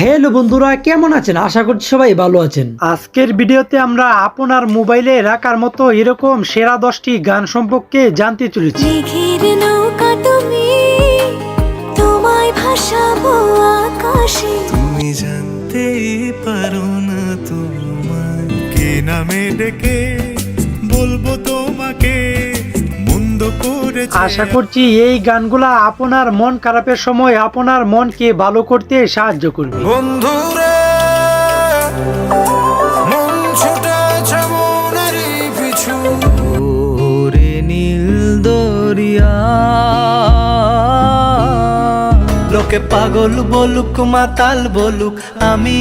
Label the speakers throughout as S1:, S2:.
S1: Hello বন্ধুরা, কেমন আছেন? আশা করছি সবাই ভালো আছেন। আজকের ভিডিওতে আমরা আপনার মোবাইলে রাখার মতো এরকম সেরা 10টি গান সম্পর্কে জানতে চলেছি।
S2: মেঘের নৌকা তুমি, তোমায় ভাসাবো আকাশে।
S3: তুমি জানতেই পারো না তোমায় কে নামে ডেকে বলবো তোমাকে মন্দ করেছে।
S1: আশা করছি এই গানগুলা আপনার মন খারাপের সময় আপনার মনকে ভালো করতে সাহায্য করবে।
S3: বন্ধুরে মন ছুটেছে মনেরই পিছু ওরে নীল দরিয়া লোকে পাগল বলুক মাতাল বলুক আমি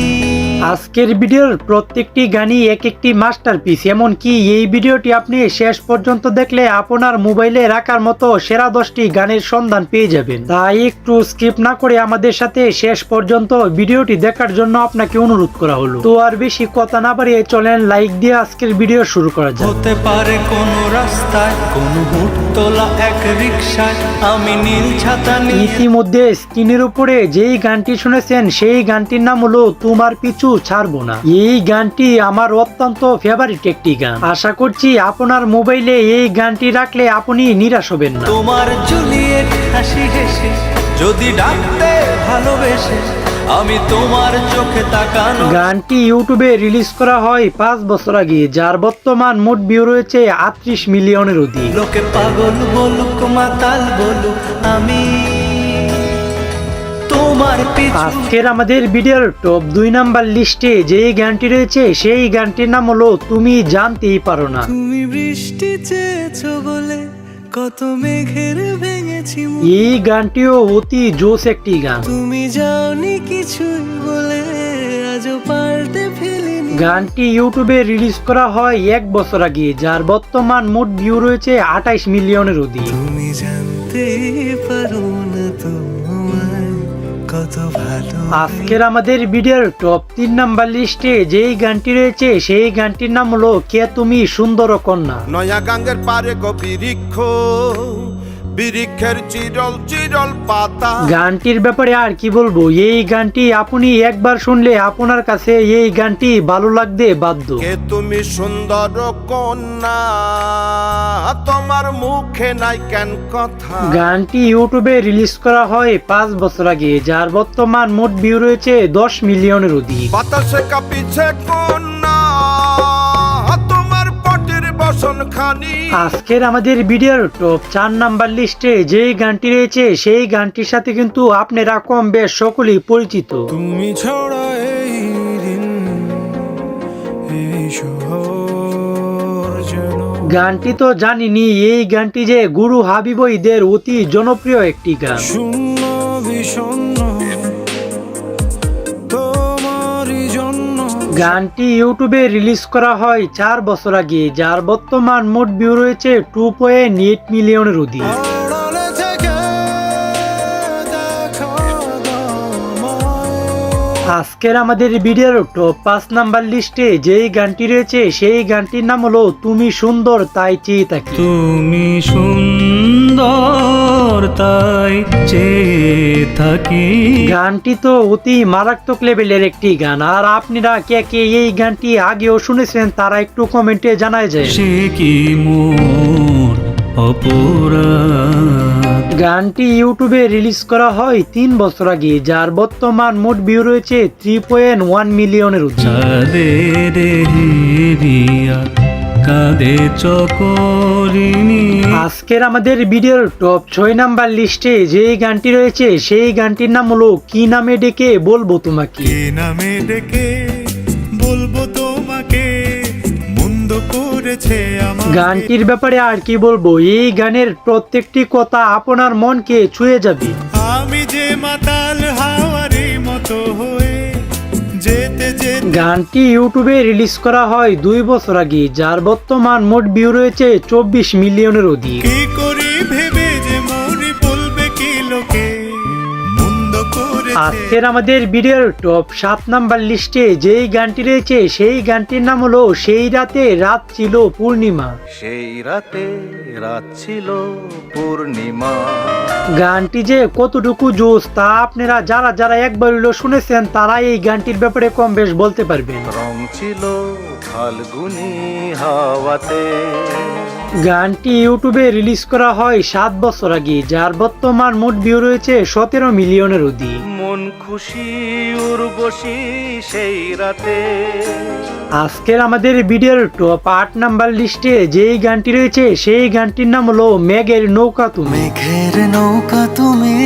S1: আজকের ভিডিওর প্রত্যেকটি গানই এক একটি মাস্টারপিস, এমনকি এই ভিডিওটি আপনি শেষ পর্যন্ত দেখলে আপনার মোবাইলে রাখার মতো সেরা 10টি গানের সন্ধান পেয়ে যাবেন। তাই একটু স্কিপ না করে আমাদের সাথে শেষ পর্যন্ত ভিডিওটি দেখার জন্য আপনাকে অনুরোধ করা হলো। তো আর বেশি কথা না বাড়িয়ে চলেন লাইক দিয়ে আজকের ভিডিও শুরু করা যাক।
S3: হতে পারে কোনো রাস্তায় কোনো হুট তোলা এক রিকশায় আমি নীল ছাতা নিয়ে
S1: ইতিমধ্যে স্ক্রিনের উপরে যেই গানটি শুনেছেন সেই গানটির নাম হলো তোমার পিছু ছাড়বো না। এই গানটি আমার অত্যন্ত ফেভারিট একটি গান। আশা করছি আপনার মোবাইলে এই গানটি রাখলে আপনি নিরাশ হবেন না।
S3: তোমার জুলিয়েট হাসি হেসে যদি ডাকতে ভালোবেসে আমি তোমার চোখে তাকানো।
S1: গানটি ইউটিউবে রিলিজ করা হয় 5 বছর আগে, যার বর্তমান মোট ভিউ রয়েছে 38 মিলিয়নের অধিক।
S3: লোকে পাগল বলুক মাতাল বলুক আমি তোমার পিছু।
S1: আজকের আমাদের ভিডিওর টপ 2 নাম্বার লিস্টে যেই গানটি রয়েছে সেই গানটির নাম হলো তুমি জানতেই পারো না।
S3: তুমি বৃষ্টি চেয়েছো বলে কত মেঘের ভেঙেছি মুখ।
S1: এই গানটিও অতি জোস একটি গান।
S3: তুমি যাওনি কিছুই বলে আজও পাল্টে ফেলিনি।
S1: গানটি ইউটিউবে রিলিজ করা হয় 1 বছর আগে, যার বর্তমান মোট ভিউ রয়েছে 28 মিলিয়নের অধিক।
S3: তুমি জানতেই পারো না তোমায় কত ভালো।
S1: আজকের আমাদের ভিডিওর টপ 3 নাম্বার লিস্টে যেই গানটি রয়েছে সেই গানটির নাম হলো কে তুমি সুন্দর কন্যা।
S4: নয়া গাঙ্গের পারে গো বিরিক্ষের চিরল চিরল পাতা।
S1: গানটির ব্যাপারে আর কি বলবো, এই গানটি আপনি একবার শুনলে আপনার কাছে এই গানটি ভালো লাগতে বাধ্য।
S4: কে তুমি সুন্দর কন্যা, তোমার মুখে নাই কেন কথা।
S1: গানটি ইউটিউবে রিলিজ করা হয় 5 বছর আগে, যার বর্তমান মোট ভিউ রয়েছে 10 মিলিয়নের অধিক।
S4: বাতাসে কাঁপিছে কন্যা, তোমার পটের বসন খানি।
S1: আজকের আমাদের ভিডিওর টপ 4 নাম্বার লিস্টে যেই গানটি রয়েছে সেই গানটির সাথে কিন্তু আপনারা কম বেশ সকলেই পরিচিত।
S3: তুমি ছড়া এই দিন এই শহর যেন।
S1: গানটি তো জানিনি, এই গানটি যে গুরু হাবিবইদের অতি জনপ্রিয় একটি গান।
S3: শূন্য বিষণ্ণ তোমারই জন্য।
S1: গানটি ইউটিউবে রিলিজ করা হয় 4 বছর আগে, যার বর্তমান মোট ভিউ রয়েছে 2.8 মিলিয়নের অধিক।
S3: আড়ালে থেকে দেখা দাও।
S1: আজকের আমাদের ভিডিওর টপ 5 নাম্বার লিস্টে যেই গানটি রয়েছে সেই গানটির নাম হলো তুমি সুন্দর তাই চেয়ে থাকি।
S3: তুমি সুন্দর তাই চেয়ে থাকি।
S1: গানটি তো অতি মারাত্মক লেভেলের একটি গান, আর আপনারা কে কে এই গানটি আগেও শুনেছেন তারা একটু কমেন্টে জানায় যায়।
S3: সে কি মোর অপরাধ।
S1: গানটি ইউটিউবে রিলিজ করা হয় 3 বছর আগে, যার বর্তমান মোট ভিউ রয়েছে 3.1 মিলিয়নের অধিক।
S3: চাঁদের হেরিয়া কাঁদে চকরিনি।
S1: আজকের আমাদের ভিডিওর টপ 6 নাম্বার লিস্টে যেই গানটি রয়েছে সেই গানটির নাম হলো কি নামে ডেকে বলবো তোমাকে।
S3: কে নামে ডেকে বলবো তোমাকে মন্দ করেছে আমার।
S1: গানটির ব্যাপারে আর কি বলবো, এই গানের প্রত্যেকটি কথা আপনার মনকে ছুঁয়ে যাবে।
S3: আমি যে মাতাল হাওয়ারি মতো হয়ে যেতে যেতে।
S1: গানটি ইউটিউবে রিলিজ করা হয় 2 বছর আগে, যার বর্তমান মোট ভিউ রয়েছে 24 মিলিয়নের অধিক।
S3: কি করি ভেবে যে মরি বলবে কি লোকে মন্দ করে।
S1: আজকের আমাদের ভিডিওর টপ 7 নাম্বার লিস্টে যেই গানটি রয়েছে সেই গানটির নাম হলো সেই রাতে রাত ছিল পূর্ণিমা।
S3: সেই রাতে রাত ছিল পূর্ণিমা।
S1: গানটি যে কতটুকু জোস তা আপনারা যারা যারা একবার হলো শুনেছেন তারা এই গানটির ব্যাপারে কম বেশ বলতে পারবেন।
S3: রং ছিল ফাল্গুনি হাওয়াতে।
S1: গানটি ইউটিউবে রিলিজ করা হয় 7 বছর আগে, যার বর্তমান মোট ভিউ রয়েছে 17 মিলিয়নের অধিক।
S3: মন খুশি উর্বশী সেই রাতে।
S1: আজকের আমাদের ভিডিওর টপ 8 নাম্বার লিস্টে যেই গানটি রয়েছে সেই গানটির নাম হলো মেঘের নৌকা তুমি।
S3: মেঘের নৌকা তুমি,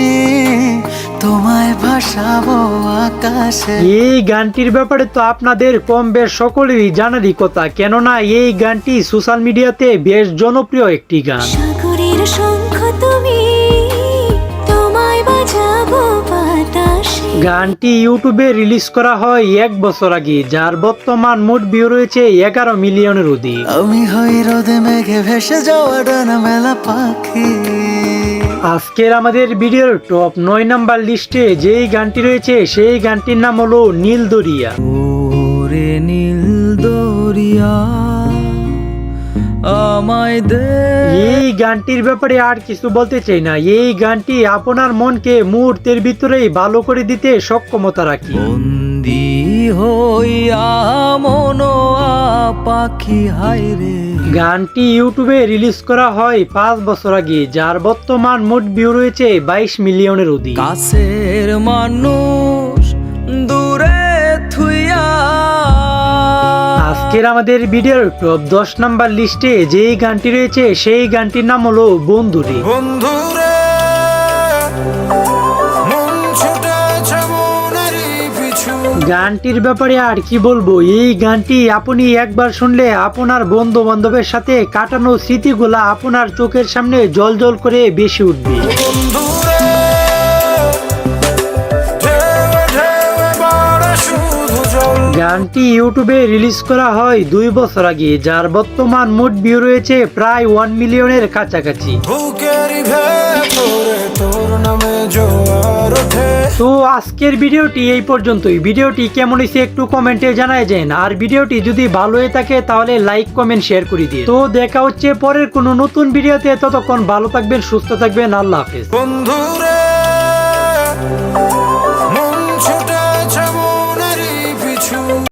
S3: তোমায় ভাসাবো আকাশে।
S1: এই গানটির ব্যাপারে তো আপনাদের কম বেশ সকলেরই জানারই কথা, কেননা এই গানটি সোশ্যাল মিডিয়াতে বেশ জনপ্রিয় একটি গান।
S2: সাগরের শঙ্খ তুমি, তোমায় বাজাবো বাতাসে।
S1: গানটি ইউটিউবে রিলিজ করা হয় 1 বছর আগে, যার বর্তমান মোট ভিউ রয়েছে 11 মিলিয়নের অধিক।
S3: আমি হই রোদে মেঘে ভেসে যাওয়া ডানা মেলা পাখি।
S1: আজকের আমাদের ভিডিওর টপ 9 নাম্বার লিস্টে যেই গানটি রয়েছে সেই গানটির নাম হলো নীল দরিয়া।
S3: ওরে নীল দরিয়া আমায় দে।
S1: এই গানটির ব্যাপারে আর কিছু বলতে চাই না, এই গানটি আপনার মনকে মুহূর্তের ভিতরেই ভালো করে দিতে সক্ষমতা রাখি।
S3: বন্দি হইয়া মনোয়া পাখি হায়রে।
S1: গানটি ইউটিউবে রিলিজ করা হয় 5 বছর আগে, যার বর্তমান মোট ভিউ রয়েছে 22 মিলিয়নের অধিক।
S3: কাছের মানুষ দূরে থুইয়া।
S1: আজকের আমাদের ভিডিওর টপ 10 নাম্বার লিস্টে যেই গানটি রয়েছে সেই গানটির নাম হলো বন্ধুরে।
S4: বন্ধুরে মন ছুটেছে মনেরই পিছু।
S1: গানটির ব্যাপারে আর কি বলবো, এই গানটি আপনি একবার শুনলে আপনার বন্ধু বান্ধবের সাথে কাটানো স্মৃতিগুলা আপনার চোখের সামনে জল জল করে বেশি উঠবে।
S4: বন্ধুরে ঢেউয়ে ঢেউয়ে বাড়ে শুধু জল।
S1: গানটি ইউটিউবে রিলিজ করা হয় 2 বছর আগে, যার বর্তমান মোট ভিউ রয়েছে প্রায় 1 মিলিয়নের কাছাকাছি।
S4: বুকেরই ভেতরে তোর নামে জোয়ার ওঠে।
S1: তো আজকের ভিডিওটি এই পর্যন্তই। ভিডিওটি কেমন হয়েছে একটু কমেন্টে জানায় যান, আর ভিডিওটি যদি ভালো হয়ে থাকে তাহলে লাইক কমেন্ট শেয়ার করে দিন। তো দেখা হচ্ছে পরের কোনো নতুন ভিডিওতে, ততক্ষণ ভালো থাকবেন, সুস্থ থাকবেন, আল্লাহ হাফেজ।
S4: বন্ধুরে